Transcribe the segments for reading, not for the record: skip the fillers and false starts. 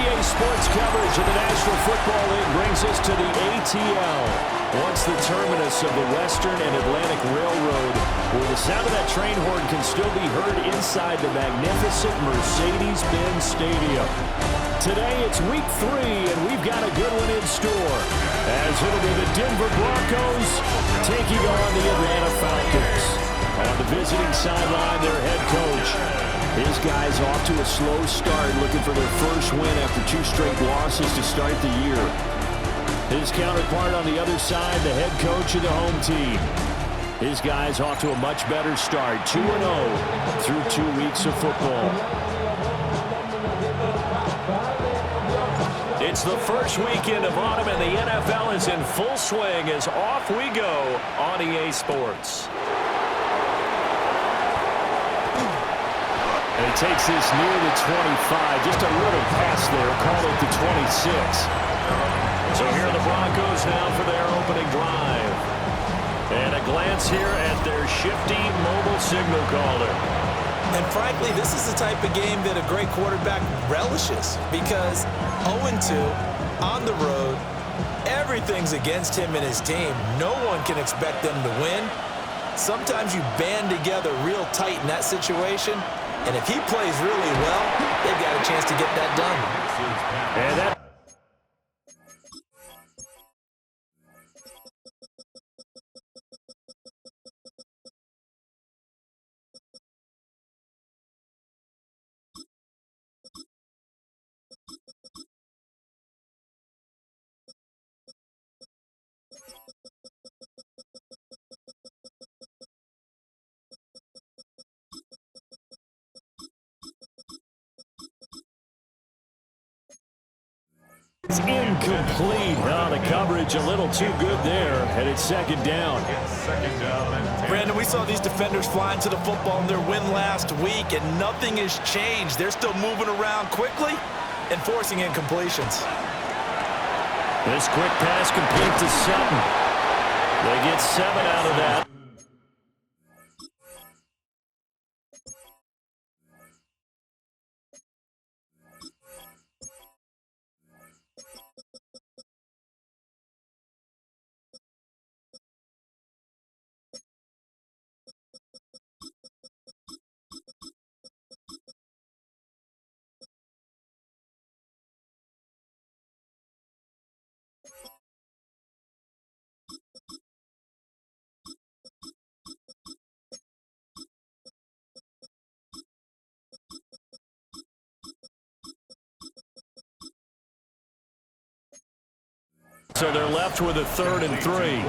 EA Sports coverage of the National Football League brings us to the ATL. Once the terminus of the Western and Atlantic Railroad, where the sound of that train horn can still be heard inside the magnificent Mercedes-Benz Stadium. Today it's week 3, and we've got a good one in store, as it'll be the Denver Broncos taking on the Atlanta Falcons. On the visiting sideline, their head coach. His guys off to a slow start, looking for their first win after 2 straight losses to start the year. His counterpart on the other side, the head coach of the home team. His guys off to a much better start, 2-0 through 2 weeks of football. It's the first weekend of autumn, and the NFL is in full swing as off we go on EA Sports. And he takes this near the 25. Just a little pass there. Call it the 26. So here are the Broncos now for their opening drive. And a glance here at their shifty mobile signal caller. And frankly, this is the type of game that a great quarterback relishes, because 0-2 on the road, everything's against him and his team. No one can expect them to win. Sometimes you band together real tight in that situation, and if he plays really well, they've got a chance to get that done. And that it's incomplete. Oh, the coverage a little too good there, and it's second down. Brandon, we saw these defenders flying to the football in their win last week, and nothing has changed. They're still moving around quickly and forcing incompletions. This quick pass complete to Sutton. They get 7 out of that. So they're left with a 3rd and 3.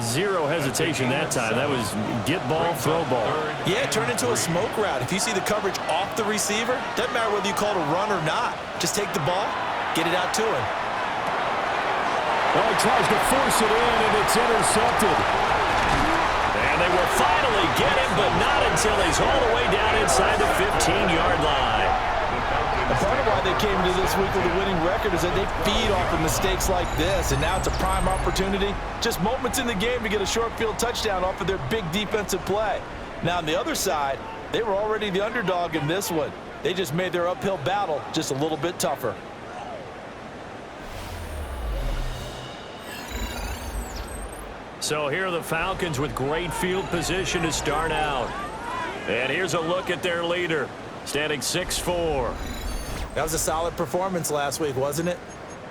Zero hesitation that time. That was get ball, throw ball. Yeah, it turned into a smoke route. If you see the coverage off the receiver, doesn't matter whether you call it a run or not. Just take the ball, get it out to him. Well, he tries to force it in, and it's intercepted. And they will finally get him, but not until he's all the way down inside the 15-yard line. And part of why they came into this week with a winning record is that they feed off of mistakes like this, and now it's a prime opportunity. Just moments in the game to get a short field touchdown off of their big defensive play. Now, on the other side, they were already the underdog in this one. They just made their uphill battle just a little bit tougher. So here are the Falcons with great field position to start out. And here's a look at their leader, standing 6'4". That was a solid performance last week, wasn't it?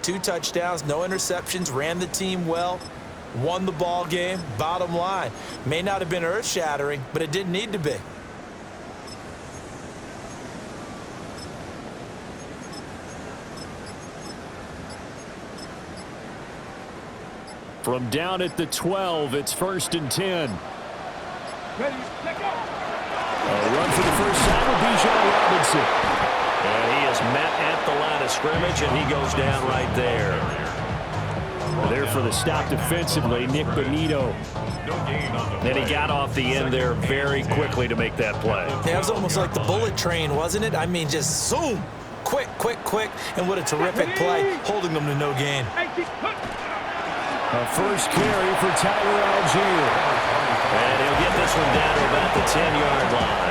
2 touchdowns, no interceptions, ran the team well, won the ball game. Bottom line, may not have been earth-shattering, but it didn't need to be. From down at the 12, it's 1st and 10. Ready, pick up. A run for the first time with Bijan Robinson. And he is met at the line of scrimmage, and he goes down right there. There for the stop defensively, Nick Bonito. And he got off the end there very quickly to make that play. Yeah, it was almost like the bullet train, wasn't it? I mean, just zoom. Quick, quick, quick. And what a terrific play, holding them to no gain. A first carry for Tyler Algier. And he'll get this one down to about the 10-yard line.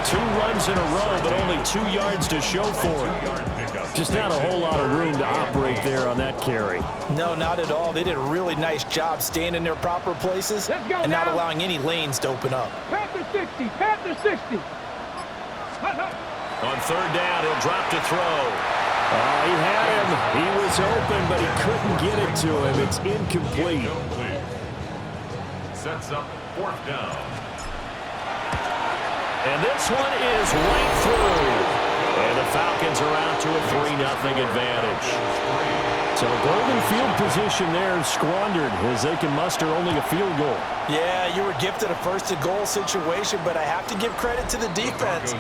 2 runs in a row, but only 2 yards to show for it. Just not a whole lot of room to operate there on that carry. No, not at all. They did a really nice job staying in their proper places and not allowing any lanes to open up. Panther 60, Panther 60. On third down, he'll drop to throw. He had him. He was open, but he couldn't get it to him. It's incomplete. Sets up fourth down. And this one is right through. And the Falcons are out to a 3-0 advantage. So golden field position there squandered as they can muster only a field goal. Yeah, you were gifted a first-and-goal situation, but I have to give credit to the defense.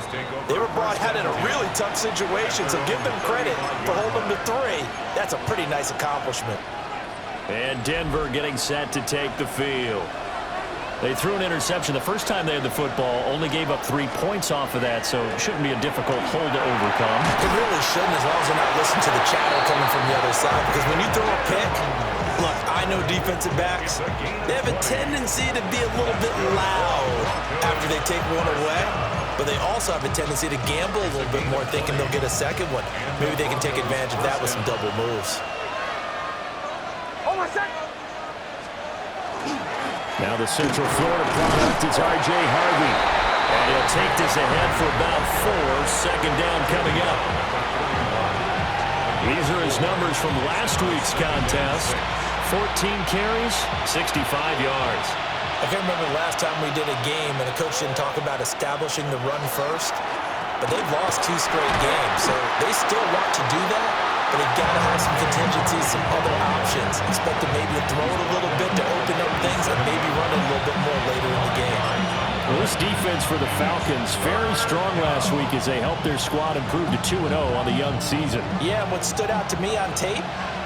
They were brought out in a really tough situation, so give them credit for holding them to 3. That's a pretty nice accomplishment. And Denver getting set to take the field. They threw an interception the first time they had the football, only gave up 3 points off of that, so it shouldn't be a difficult hole to overcome. It really shouldn't, as long as they're not listening to the chatter coming from the other side, because when you throw a pick, look, I know defensive backs, they have a tendency to be a little bit loud after they take one away, but they also have a tendency to gamble a little bit more, thinking they'll get a second one. Maybe they can take advantage of that with some double moves. Now the Central Florida product is R.J. Harvey. And he'll take this ahead for about 4. Second down coming up. These are his numbers from last week's contest. 14 carries, 65 yards. I can't remember the last time we did a game and a coach didn't talk about establishing the run first. But they've lost 2 straight games, so they still want to do that. But they've got to have some contingencies, some other options. Expect them maybe to throw it a little bit to open up things and maybe run it a little bit more later in the game. Well, this defense for the Falcons, very strong last week as they helped their squad improve to 2-0 on the young season. Yeah, and what stood out to me on tape,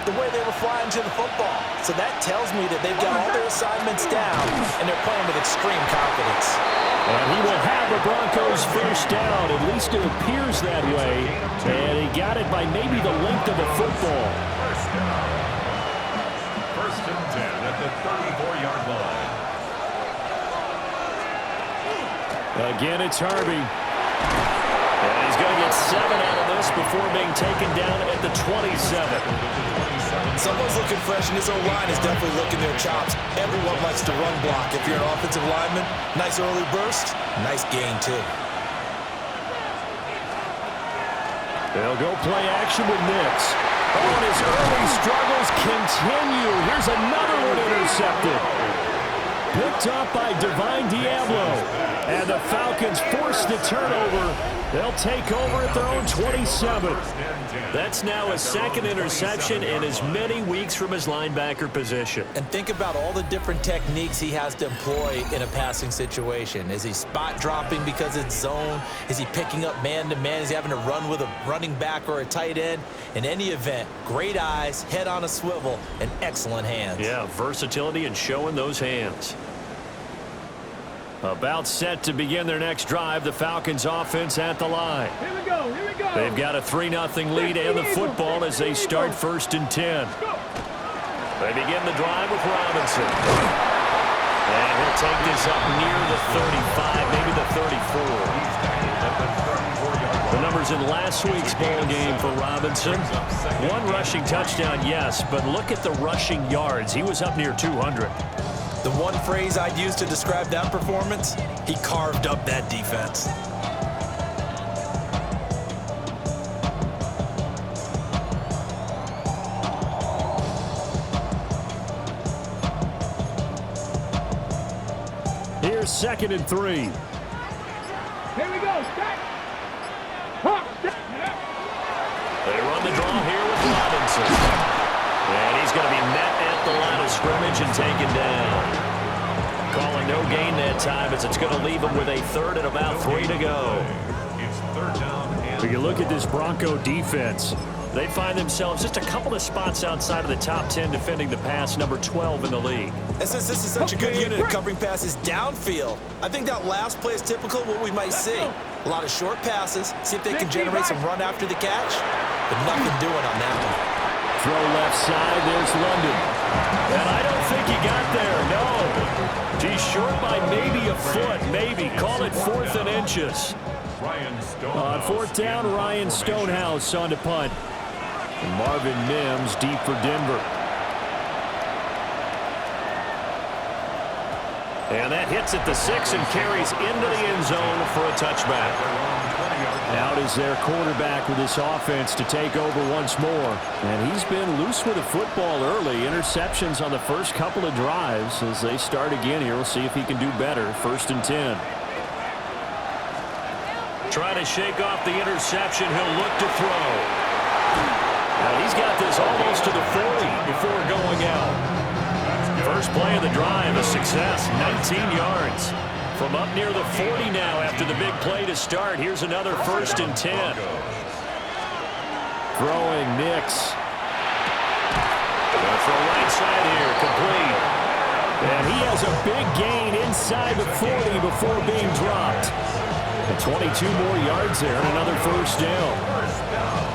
the way they were flying to the football. So that tells me that they've got all their assignments down and they're playing with extreme confidence. And he will have the Broncos first down. At least it appears that way. And he got it by maybe the length of a football. First and 10 at the 34-yard line. Again, it's Harvey. And he's going to get 7 out of this before being taken down at the 27. Someone's looking fresh, and his O-line is definitely licking their chops. Everyone likes to run block. If you're an offensive lineman, nice early burst, nice gain, too. They'll go play action with Nix. Oh, and his early struggles continue. Here's another one intercepted. Picked up by Divine Diablo. And the Falcons force the turnover. They'll take over at their own 27. That's now a second interception in as many weeks from his linebacker position. And think about all the different techniques he has to employ in a passing situation. Is he spot dropping because it's zone? Is he picking up man-to-man? Is he having to run with a running back or a tight end? In any event, great eyes, head on a swivel, and excellent hands. Yeah, versatility and showing those hands. About set to begin their next drive, the Falcons offense at the line. Here we go, here we go. They've got a 3-0 lead and the football as they start first and 10. They begin the drive with Robinson. And he'll take this up near the 35, maybe the 34. The numbers in last week's ball game for Robinson. 1 rushing touchdown, yes, but look at the rushing yards. He was up near 200. The one phrase I'd use to describe that performance, he carved up that defense. Here's 2nd and 3. Here we go, stack. Hop, stack. They run the draw here with Robinson. And he's going to be met at the line of scrimmage and taken down. Calling no gain that time as it's going to leave him with a 3rd and about 3 to go. It's 3rd down. When you look at this Bronco defense, they find themselves just a couple of spots outside of the top 10 defending the pass, number 12 in the league. And since this is such a good unit of covering passes downfield, I think that last play is typical of what we might see. A lot of short passes, see if they can generate some run after the catch, but nothing doing on that one. Throw left side, there's London. And I don't think he got there, no. He's short by maybe a foot, maybe. Call it 4th and inches. On 4th down, Ryan Stonehouse on to punt. And Marvin Mims deep for Denver. And that hits at the 6 and carries into the end zone for a touchback. Out is their quarterback with this offense to take over once more. And he's been loose with the football early. Interceptions on the first couple of drives. As they start again here, we'll see if he can do better. 1st and 10. Trying to shake off the interception. He'll look to throw. Now he's got this almost to the 40 before going out. First play of the drive, a success, 19 yards. From up near the 40 now after the big play to start. Here's another 1st and 10. Throwing Nix. For a right side here, complete. And he has a big gain inside the 40 before being dropped. And 22 more yards there and another 1st down.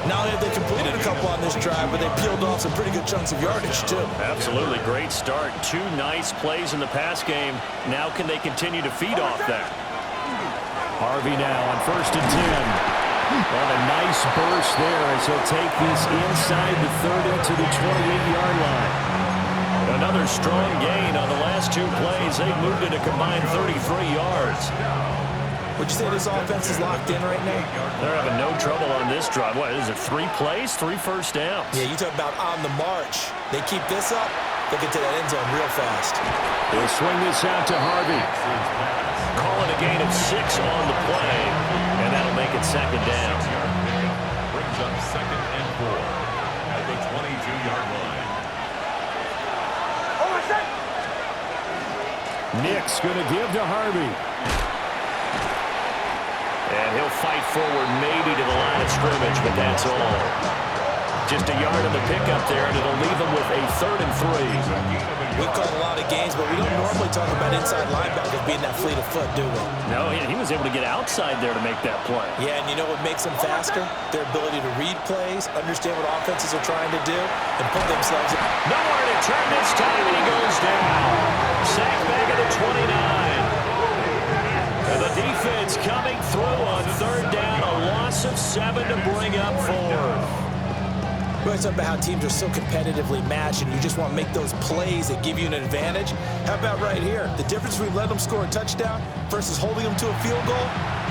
Not only have they completed a couple on this drive, but they peeled off some pretty good chunks of yardage, too. Absolutely. Great start. 2 nice plays in the pass game. Now can they continue to feed off that? Harvey now on 1st and 10. And a nice burst there as he'll take this inside the 30 to the 28-yard line. Another strong gain on the last 2 plays. They've moved it a combined 33 yards. Would you say this offense is locked in right now? They're having no trouble on this drive. What, is it 3 plays, 3 first downs? Yeah, you talk about on the march. They keep this up, they get to that end zone real fast. They'll swing this out to Harvey. Calling a gain of 6 on the play, and that'll make it 2nd down. Brings up 2nd and 4 at the 22-yard line. Nick's going to give to Harvey. And he'll fight forward maybe to the line of scrimmage, but that's all. Just a yard on the pickup there, and it'll leave him with a 3rd and 3. We've called a lot of games, but we don't normally talk about inside linebackers being that fleet of foot, do we? No, he was able to get outside there to make that play. Yeah, and you know what makes them faster? Their ability to read plays, understand what offenses are trying to do, and put themselves in. Nowhere to turn this time, and he goes down. Sack back at the 29. And the defense coming through on 3rd down, a loss of 7 to bring up 4. We always talk about how teams are so competitively matched, and you just want to make those plays that give you an advantage. How about right here? The difference between letting them score a touchdown versus holding them to a field goal,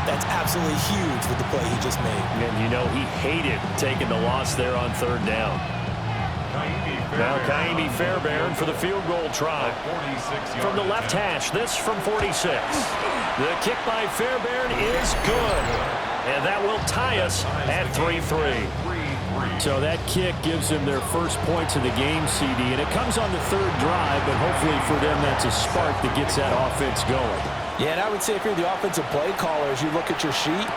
that's absolutely huge with the play he just made. And you know he hated taking the loss there on 3rd down. Now Kaimi Fairbairn for the field goal try. From the left hash, this from 46. The kick by Fairbairn is good. And that will tie us at 3-3. So that kick gives them their first points of the game, CD. And it comes on the 3rd drive, but hopefully for them that's a spark that gets that offense going. Yeah, and I would say if you're the offensive play caller, as you look at your sheet,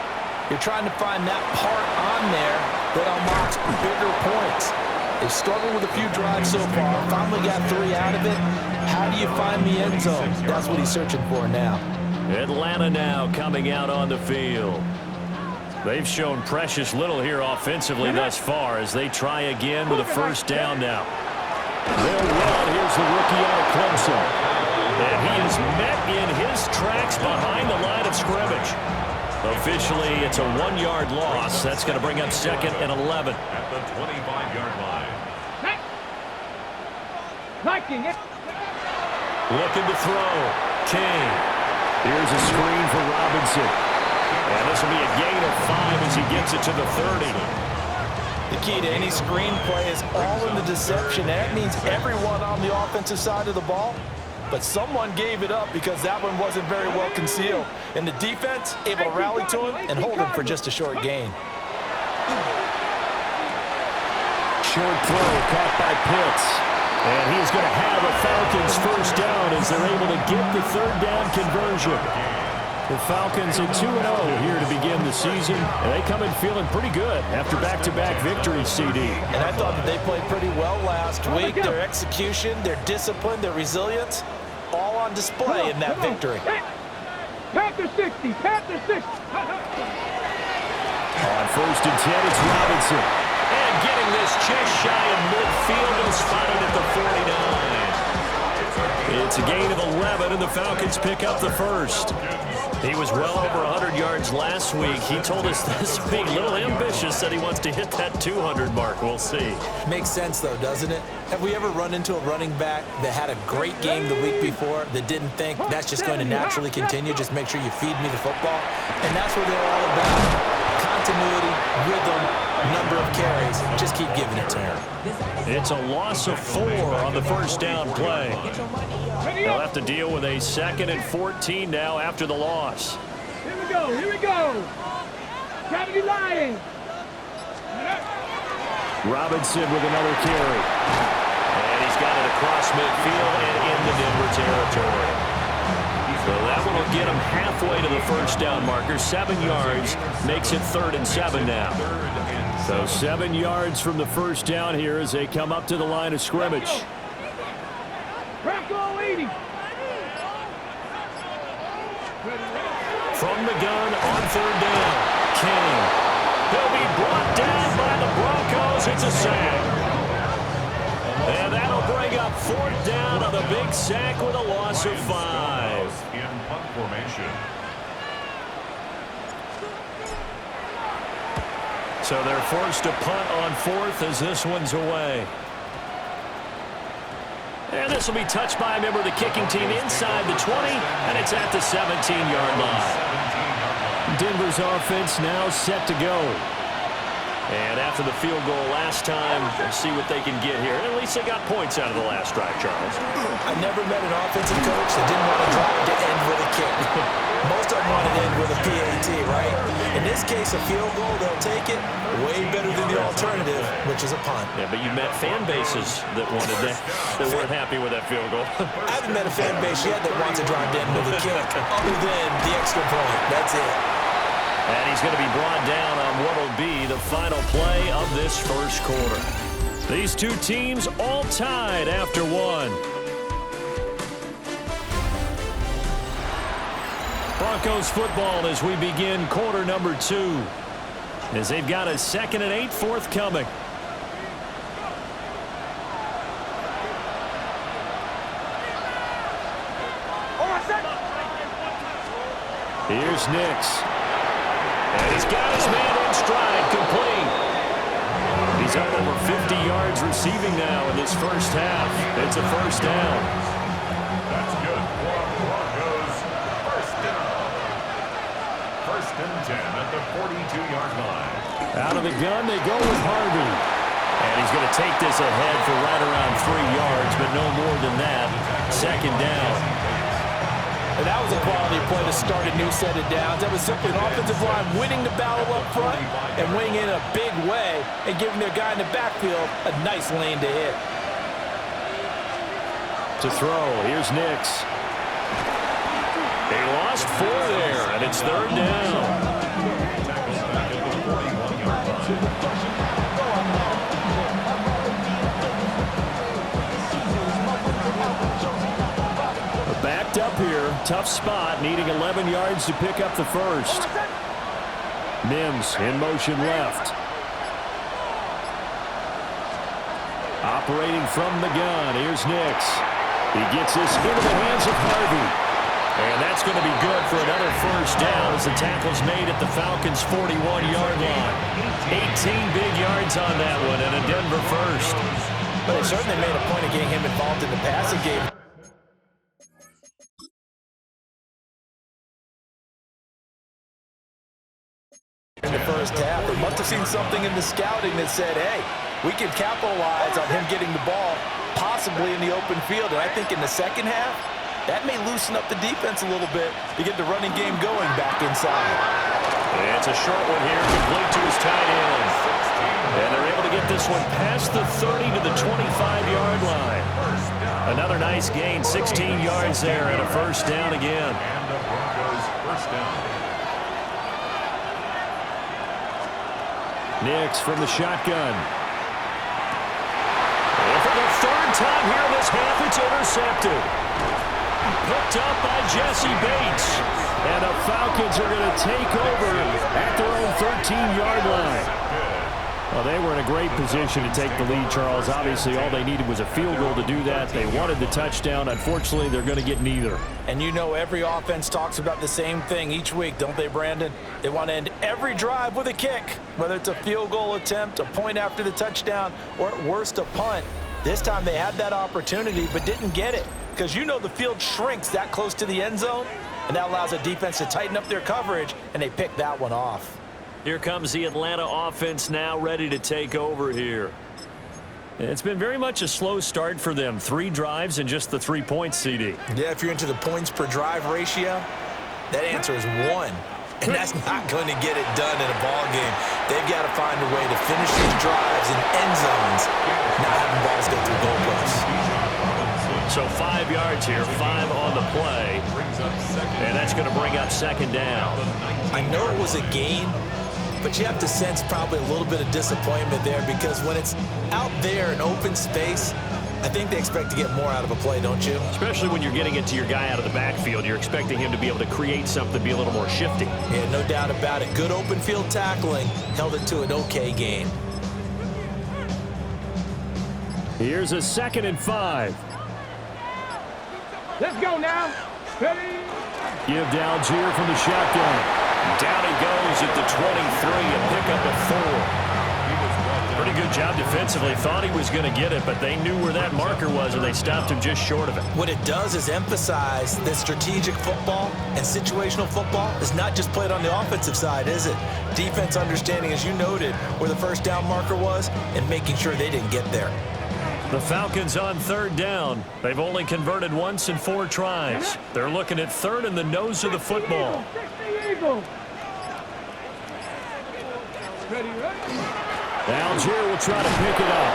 you're trying to find that part on there that unlocks bigger points. They've struggled with a few drives so far. Finally got 3 out of it. How do you find the end zone? That's what he's searching for now. Atlanta now coming out on the field. They've shown precious little here offensively thus far as they try again with a 1st down now. They'll run. Here's the rookie out of Clemson. And he is met in his tracks behind the line of scrimmage. Officially, it's a 1-yard loss. That's going to bring up 2nd and 11. At the 25-yard line. Looking to throw. King. Here's a screen for Robinson. And this will be a gain of 5 as he gets it to the 30. The key to any screen play is all in the deception. That means everyone on the offensive side of the ball, but someone gave it up because that one wasn't very well concealed. And the defense able to rally to him and hold him for just a short gain. Short throw caught by Pitts. And he's going to have a Falcons 1st down as they're able to get the 3rd down conversion. The Falcons at 2-0 here to begin the season, and they come in feeling pretty good after back-to-back victories, CD. And I thought that they played pretty well last week. Their execution, their discipline, their resilience, all on display in that victory. Panther 60, Panther 60. On 1st and 10, it's Robinson. And getting this just shy of midfield and spotted at the 49. It's a gain of 11, and the Falcons pick up the 1st. He was well over 100 yards last week. He told us this week, a little ambitious, said he wants to hit that 200 mark. We'll see. Makes sense, though, doesn't it? Have we ever run into a running back that had a great game the week before that didn't think that's just going to naturally continue? Just make sure you feed me the football. And that's what they're all about. Continuity, rhythm, number of carries. Just keep giving it to him. It's a loss of 4 on the first down play. They'll have to deal with a 2nd and 14 now after the loss. Here we go, here we go. Gravity Lions. Robinson with another carry. And he's got it across midfield and into Denver territory. So that one will get him halfway to the first down marker. 7 yards makes it 3rd and 7 now. So 7 yards from the first down here as they come up to the line of scrimmage. Bronco 80. From the gun on 3rd down, King. He'll be brought down by the Broncos. It's a sack. And that'll bring up 4th down on the big sack with a loss of 5. In punt formation. So they're forced to punt on 4th as this one's away. And this will be touched by a member of the kicking team inside the 20, and it's at the 17-yard line. Denver's offense now set to go. And after the field goal last time, we'll see what they can get here. And at least they got points out of the last drive, Charles. I never met an offensive coach that didn't want to drive to end with a kick. Most of them want to end with a PAT, right? In this case, a field goal, they'll take it. Way better than the alternative, which is a punt. Yeah, but you met fan bases that wanted that weren't happy with that field goal. I haven't met a fan base yet that wants to drive to end with a kick, other than the extra point. That's it. And he's going to be brought down on what will be the final play of this first quarter. These two teams all tied after 1. Broncos football as we begin quarter number 2. As they've got a 2nd and 8 forthcoming. Here's Nix. And he's got his man in stride, complete. He's up over 50 yards receiving now in this first half. It's a first down. That's good for Broncos. First down. 1st and 10 at the 42-yard line. Out of the gun, they go with Harvey. And he's going to take this ahead for right around 3 yards, but no more than that. 2nd down. And that was a quality play to start a new set of downs. That was simply an offensive line winning the battle up front and winning in a big way and giving their guy in the backfield a nice lane to hit. To throw, here's Nix. They lost 4 there, and it's 3rd down. Backed up here, tough spot, needing 11 yards to pick up the first. Mims in motion left. Operating from the gun, here's Nix. He gets this into the hands of Harvey. And that's going to be good for another first down as the tackle's made at the Falcons' 41-yard line. 18 big yards on that one and a Denver first. But they certainly made a point of getting him involved in the passing game. In the first half, they must have seen something in the scouting that said, hey, we can capitalize on him getting the ball possibly in the open field. And I think in the second half, that may loosen up the defense a little bit to get the running game going back inside. And it's a short one here, complete to his tight end. And they're able to get this one past the 30 to the 25-yard line. Another nice gain, 16 yards there and a first down again. And the Broncos first down. Nix from the shotgun. And for the 3rd time here in this half, it's intercepted. Picked up by Jesse Bates. And the Falcons are going to take over at their own 13-yard line. Well, they were in a great position to take the lead, Charles. Obviously, all they needed was a field goal to do that. They wanted the touchdown. Unfortunately, they're going to get neither. And you know every offense talks about the same thing each week, don't they, Brandon? They want to end every drive with a kick, whether it's a field goal attempt, a point after the touchdown, or at worst, a punt. This time they had that opportunity but didn't get it because you know the field shrinks that close to the end zone, and that allows a defense to tighten up their coverage, and they pick that one off. Here comes the Atlanta offense now ready to take over here. It's been very much a slow start for them. 3 drives and just the 3 points, CD. Yeah, if you're into the points per drive ratio, that answer is 1. And that's not going to get it done in a ball game. They've got to find a way to finish these drives in end zones, not having balls go through goalposts. So 5 yards here, 5 on the play. And that's going to bring up second down. I know it was a gain, but you have to sense probably a little bit of disappointment there because when it's out there in open space, I think they expect to get more out of a play, don't you? Especially when you're getting it to your guy out of the backfield. You're expecting him to be able to create something, be a little more shifty. Yeah, no doubt about it. Good open field tackling held it to an okay gain. Here's a 2nd and 5. Let's go now. Ready? Give Algier from the shotgun. Down he goes at the 23 and pick up a 4. Pretty good job defensively. Thought he was going to get it, but they knew where that marker was, and they stopped him just short of it. What it does is emphasize that strategic football and situational football is not just played on the offensive side, is it? Defense understanding, as you noted, where the first down marker was and making sure they didn't get there. The Falcons on 3rd down. They've only converted once in 4 tries. They're looking at 3rd in the nose of the football. Algier will try to pick it up.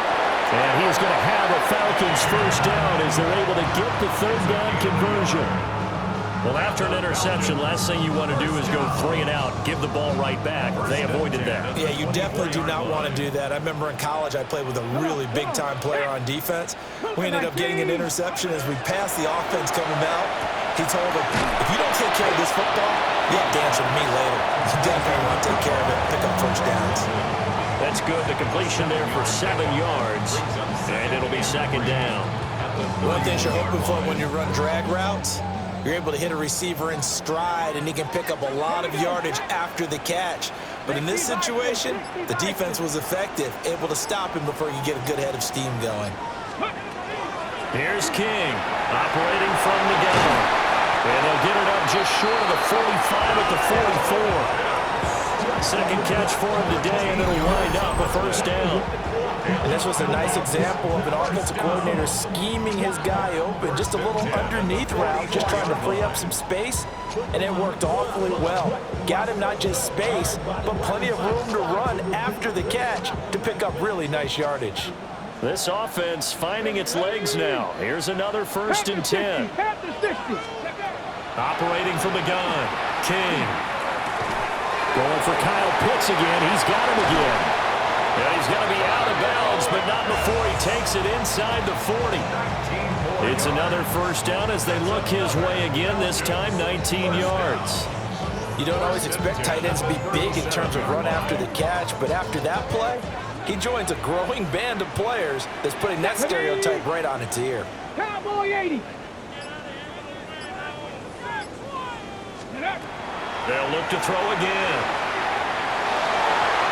And he's going to have a Falcons first down as they're able to get the 3rd down conversion. Well, after an interception, last thing you want to do is go 3 and out, give the ball right back. They avoided that. Yeah, you definitely do not want to do that. I remember in college I played with a really big-time player on defense. We ended up getting an interception as we passed the offense coming out. He told him, if you don't take care of this football, you have to answer to me later. You definitely want to take care of it, pick up first downs. That's good. The completion there for 7 yards, and it'll be 2nd down. One thing you're hoping for when you run drag routes, you're able to hit a receiver in stride, and he can pick up a lot of yardage after the catch. But in this situation, the defense was effective, able to stop him before you get a good head of steam going. Here's King, operating from the gun. And they'll get it up just short of the 45 at the 44. Second catch for him today, and it'll wind up a first down. And this was a nice example of an offensive coordinator scheming his guy open. Just a little underneath route, just trying to free up some space, and it worked awfully well. Got him not just space, but plenty of room to run after the catch to pick up really nice yardage. This offense finding its legs now. Here's another 1st and 10. Operating from the gun, King. Going for Kyle Pitts again. He's got him again. And he's going to be out of bounds, but not before he takes it inside the 40. It's another first down as they look his way again, this time 19 yards. You don't always expect tight ends to be big in terms of run after the catch, but after that play, he joins a growing band of players that's putting that stereotype right on its ear. Cowboy 80. They'll look to throw again.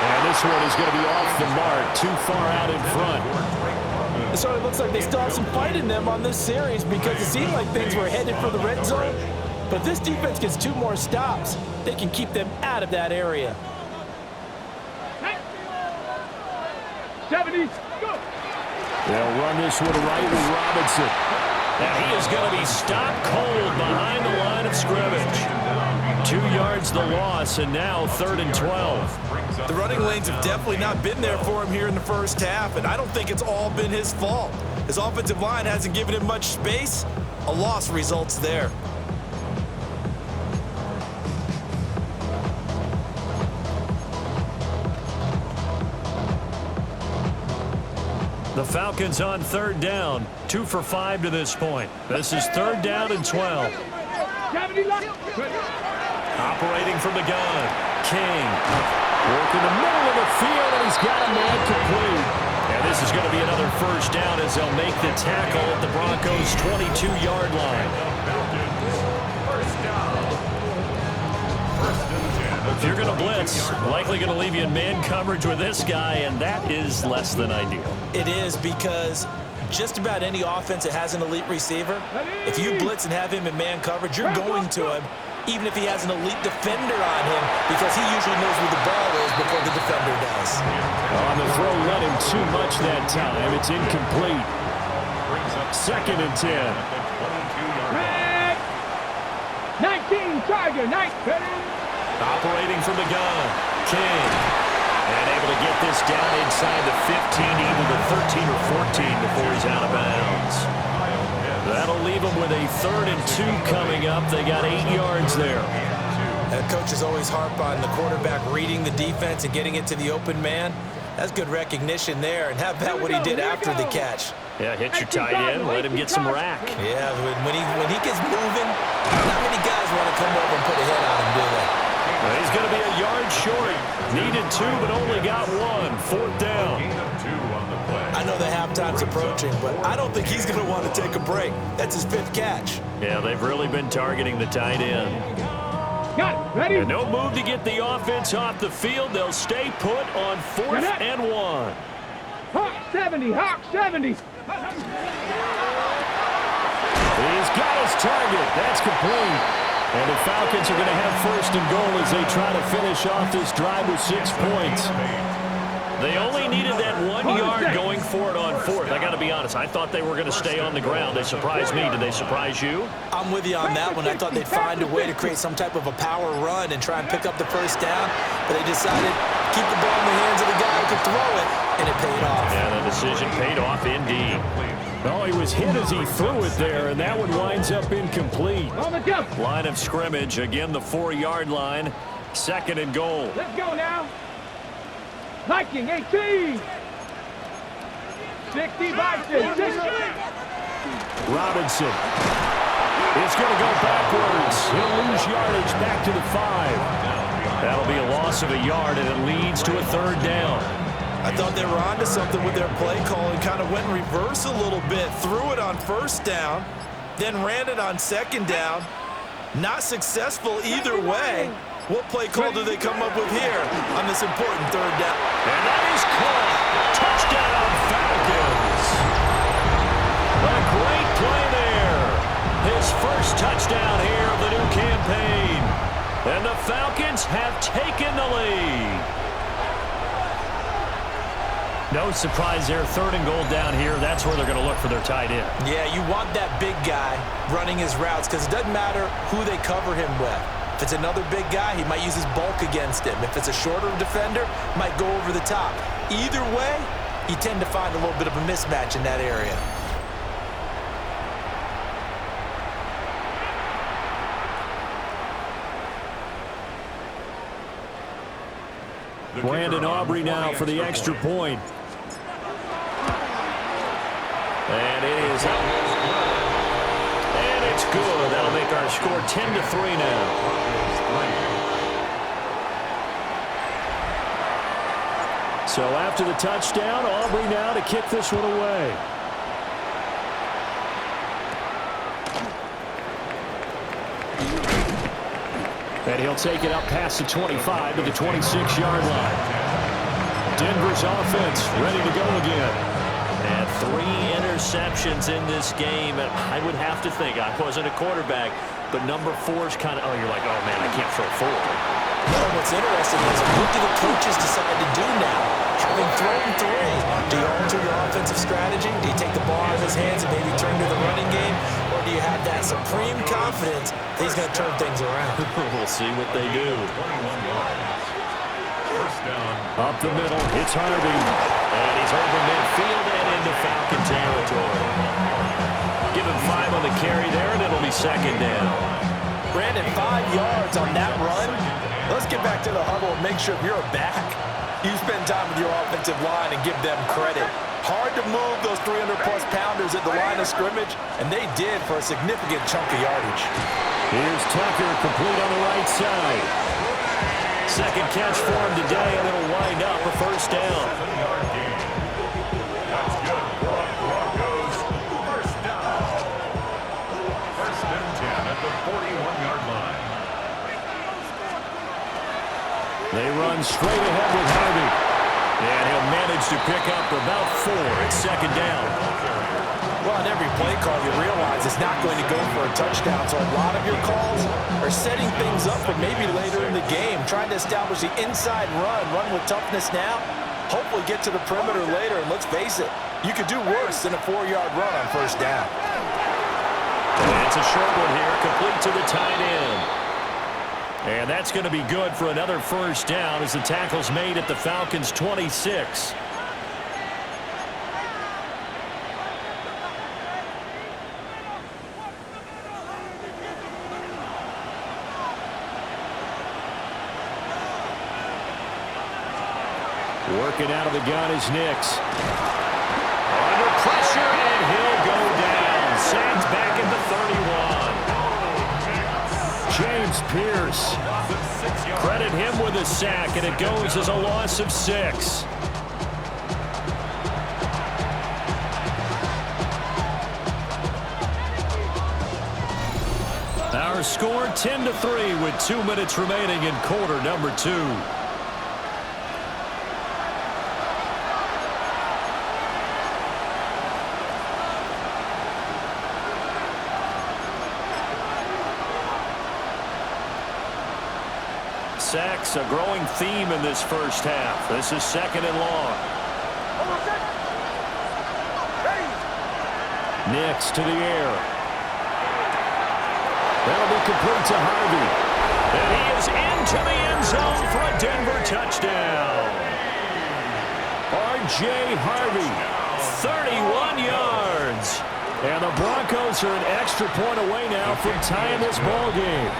And this one is going to be off the mark, too far out in front. So it looks like they still have some fight in them on this series because it seemed like things were headed for the red zone. But if this defense gets 2 more stops, they can keep them out of that area. 70. Go. They'll run this one right with Robinson. And he is going to be stopped cold behind the line of scrimmage. 2 yards the loss, and now 3rd and 12. The running lanes have definitely not been there for him here in the first half, and I don't think it's all been his fault. His offensive line hasn't given him much space. A loss results there. The Falcons on 3rd down, 2 for 5 to this point. This is 3rd down and 12. Operating from the gun, King. Working the middle of the field, and he's got a man complete. And this is going to be another first down as they'll make the tackle at the Broncos' 22-yard line. If you're going to blitz, likely going to leave you in man coverage with this guy, and that is less than ideal. It is, because just about any offense that has an elite receiver, if you blitz and have him in man coverage, you're going to him, even if he has an elite defender on him, because he usually knows where the ball is before the defender does. On the throw, let him too much that time. It's incomplete. 2nd and 10. 19, Tiger, 19. Operating from the gun, King. And able to get this down inside the 15, either the 13 or 14 before he's out of bounds. That'll leave him with a 3rd and 2 coming up. They got 8 yards there. Coaches always harp on the quarterback reading the defense and getting it to the open man. That's good recognition there. And how about what he did after the catch? Yeah, hit your tight end, let him get some rack. Yeah, when he gets moving, not many guys want to come over and put a hit on him, do they? Well, he's going to be a yard short. Needed 2, but only got 1. 4th down. I know the halftime's approaching, but I don't think he's going to want to take a break. That's his 5th catch. Yeah, they've really been targeting the tight end. Got it. Ready? And no move to get the offense off the field. They'll stay put on 4th and 1. Hawk 70, Hawk 70. He's got his target. That's complete. And the Falcons are going to have 1st and goal as they try to finish off this drive with 6 points. They only needed that 1 yard going for it on 4th. I got to be honest, I thought they were going to stay on the ground. They surprised me. Did they surprise you? I'm with you on that one. I thought they'd find a way to create some type of a power run and try and pick up the 1st down, but they decided to keep the ball in the hands of the guy who could throw it, and it paid off. Yeah, the decision paid off indeed. Oh, he was hit as he threw it there, and that one winds up incomplete. On the jump. Line of scrimmage, again the 4-yard line, 2nd and goal. Let's go now. Viking 18. 60 Vikings. Robinson. It's going to go backwards. He'll lose yardage back to the 5. That'll be a loss of a yard, and it leads to a 3rd down. I thought they were onto something with their play call and kind of went in reverse a little bit. Threw it on 1st down, then ran it on 2nd down. Not successful either way. What play call do they come up with here on this important 3rd down? And that is caught. Touchdown, Falcons. A great play there. His 1st touchdown here of the new campaign. And the Falcons have taken the lead. No surprise there. 3rd and goal down here. That's where they're going to look for their tight end. Yeah, you want that big guy running his routes because it doesn't matter who they cover him with. If it's another big guy, he might use his bulk against him. If it's a shorter defender, he might go over the top. Either way, you tend to find a little bit of a mismatch in that area. Brandon Aubrey now for the extra point. And it is out. And it's good. That'll make our score 10-3 now. So after the touchdown, Aubrey now to kick this one away. And he'll take it up past the 25 to the 26-yard line. Denver's offense ready to go again. And 3 interceptions in this game. And I would have to think, I wasn't a quarterback, but number 4 is kind of, oh, you're like, oh, man, I can't throw 4. No, what's interesting is what do the coaches decide to do now? Having thrown 3, do you alter your offensive strategy? Do you take the ball out of his hands and maybe turn to the running game? Or do you have that supreme confidence that he's going to turn things around? We'll see what they do. Up the middle, it's Harvey. And he's over midfield and into Falcon territory. Give him 5 on the carry there, and it'll be 2nd down. Brandon, 5 yards on that run. Let's get back to the huddle and make sure you're back. You spend time with your offensive line and give them credit. Hard to move those 300-plus pounders at the line of scrimmage, and they did for a significant chunk of yardage. Here's Tucker, complete on the right side. Second catch for him today, and it'll wind up a first down. 7-yard gain. That's good for the Broncos. First down. First and 10 at the 41-yard line. They run straight ahead with Harvey. And he'll manage to pick up about 4 at second down. Well, on every play call, you realize it's not going to go for a touchdown. So a lot of your calls are setting things up for maybe later in the game, trying to establish the inside run with toughness now, hopefully get to the perimeter later. And let's face it, you could do worse than a 4-yard run on first down. That's a short one here, complete to the tight end. And that's going to be good for another first down as the tackle's made at the Falcons' 26. Working out of the gun is Nix. Under pressure, and he'll go down. Saints back at the 31. James Pierce. Credit him with a sack, and it goes as a loss of 6. Our score 10-3 with 2 minutes remaining in quarter number 2. Sacks, a growing theme in this first half. This is second and long. Nix to the air. That'll be complete to Harvey. And he is into the end zone for a Denver touchdown. R.J. Harvey, 31 yards. And the Broncos are an extra point away now from tying this ball game.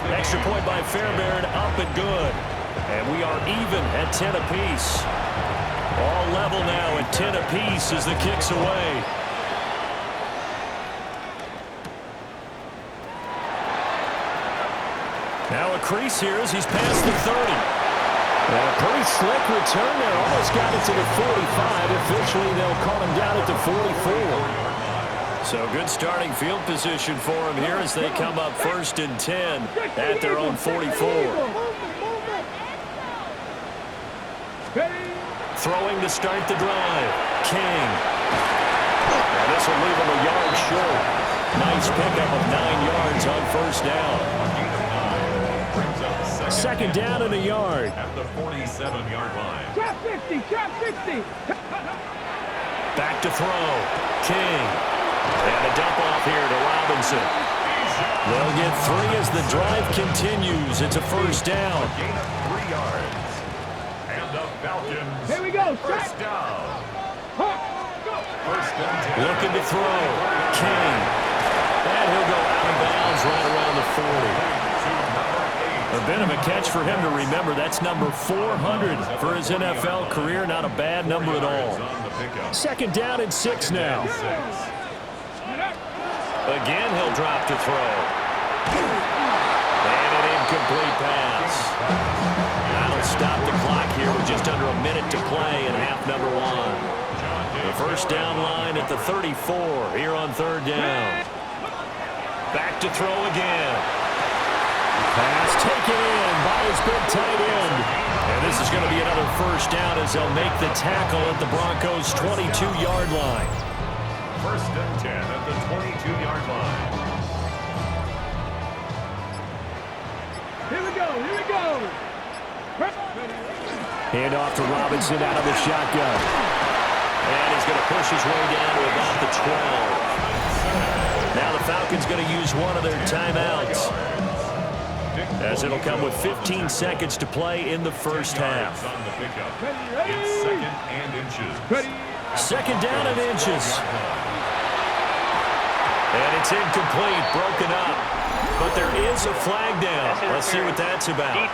Extra point by Fairbairn, up and good. And we are even at 10 apiece. All level now at 10 apiece as the kick's away. Now a crease here as he's past the 30. And a pretty slick return there. Almost got it to the 45. Officially, they'll call him down at the 44. So good starting field position for him here as they come up first and 10 at their own 44. Throwing to start the drive. King. And this will leave him a yard short. Nice pickup of 9 yards on first down. Second down and a yard. At the 47-yard line. Trap 50, trap 50. Back to throw. King. And a dump off here to Robinson. They'll get 3 as the drive continues. It's a first down. Gain of 3 yards. And the Falcons. Here we go. First down. First and 10. Looking to throw. King. And he'll go out of bounds right around the 40. A bit of a catch for him to remember. That's number 400 for his NFL career. Not a bad number at all. Second down and 6 now. Again, he'll drop to throw. And an incomplete pass. That'll stop the clock here with just under a minute to play in half number 1. The first down line at the 34 here on third down. Back to throw again. Pass taken in by his big tight end. And this is going to be another first down as they'll make the tackle at the Broncos' 22-yard line. First and 10 at the 22-yard line. Here we go, here we go. Hand off to Robinson out of the shotgun. And he's going to push his way down to about the 12. Now the Falcons going to use one of their timeouts, as it'll come with 15 seconds to play in the first half. It's second and inches. Second down and inches. And it's incomplete, broken up. But there is a flag down. Let's see what that's about.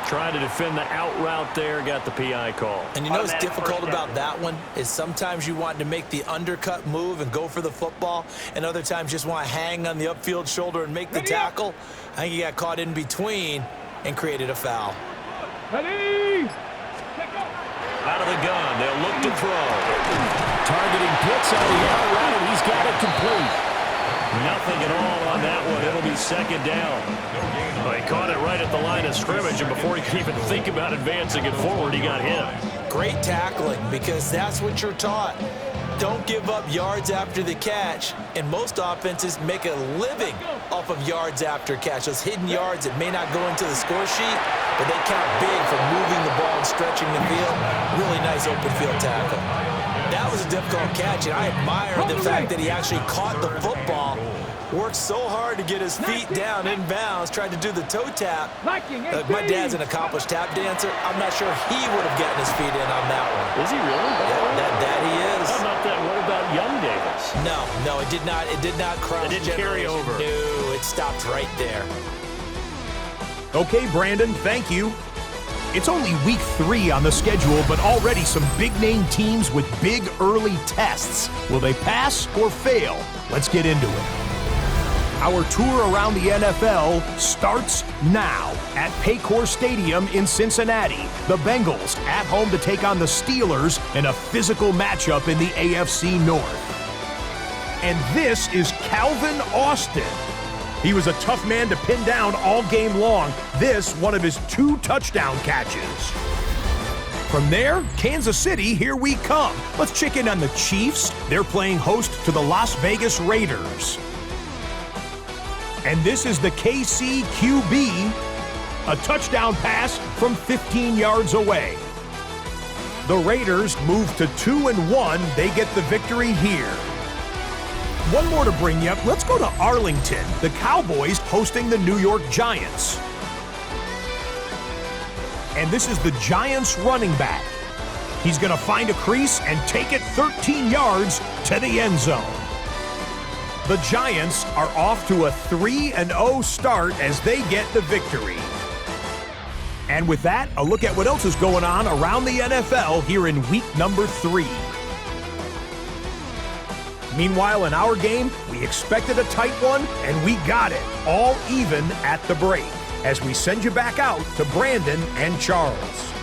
Trying to defend the out route there, got the PI call. And you know what's difficult about that one is sometimes you want to make the undercut move and go for the football, and other times just want to hang on the upfield shoulder and make the tackle. I think he got caught in between and created a foul. Ready? Out of the gun, they'll look to throw. Targeting Pitts on the out route, and he's got it complete. Nothing at all on that one. It'll be second down. Well, he caught it right at the line of scrimmage, and before he could even think about advancing it forward, he got hit. Great tackling, because that's what you're taught. Don't give up yards after the catch, and most offenses make a living off of yards after catch. Those hidden yards that may not go into the score sheet, but they count big for moving the ball and stretching the field. Really nice open field tackle. That was a difficult catch, and I admire the fact that he actually caught the football, worked so hard to get his feet down in bounds, tried to do the toe tap. Look, my dad's an accomplished tap dancer. I'm not sure he would have gotten his feet in on that one. Is he really? Yeah, that he is. How about that? What about young Davis? No, it did not. It did not cross. It didn't carry over. No, it stopped right there. Okay, Brandon, thank you. It's only week 3 on the schedule, but already some big-name teams with big early tests. Will they pass or fail? Let's get into it. Our tour around the NFL starts now at Paycor Stadium in Cincinnati. The Bengals at home to take on the Steelers in a physical matchup in the AFC North. And this is Calvin Austin. He was a tough man to pin down all game long. This, one of his 2 touchdown catches. From there, Kansas City, here we come. Let's check in on the Chiefs. They're playing host to the Las Vegas Raiders. And this is the KC QB, a touchdown pass from 15 yards away. The Raiders move to 2-1. They get the victory here. One more to bring you up. Let's go to Arlington. The Cowboys hosting the New York Giants. And this is the Giants running back. He's going to find a crease and take it 13 yards to the end zone. The Giants are off to a 3-0 start as they get the victory. And with that, a look at what else is going on around the NFL here in week number 3. Meanwhile, in our game, we expected a tight one, and we got it, all even at the break, as we send you back out to Brandon and Charles.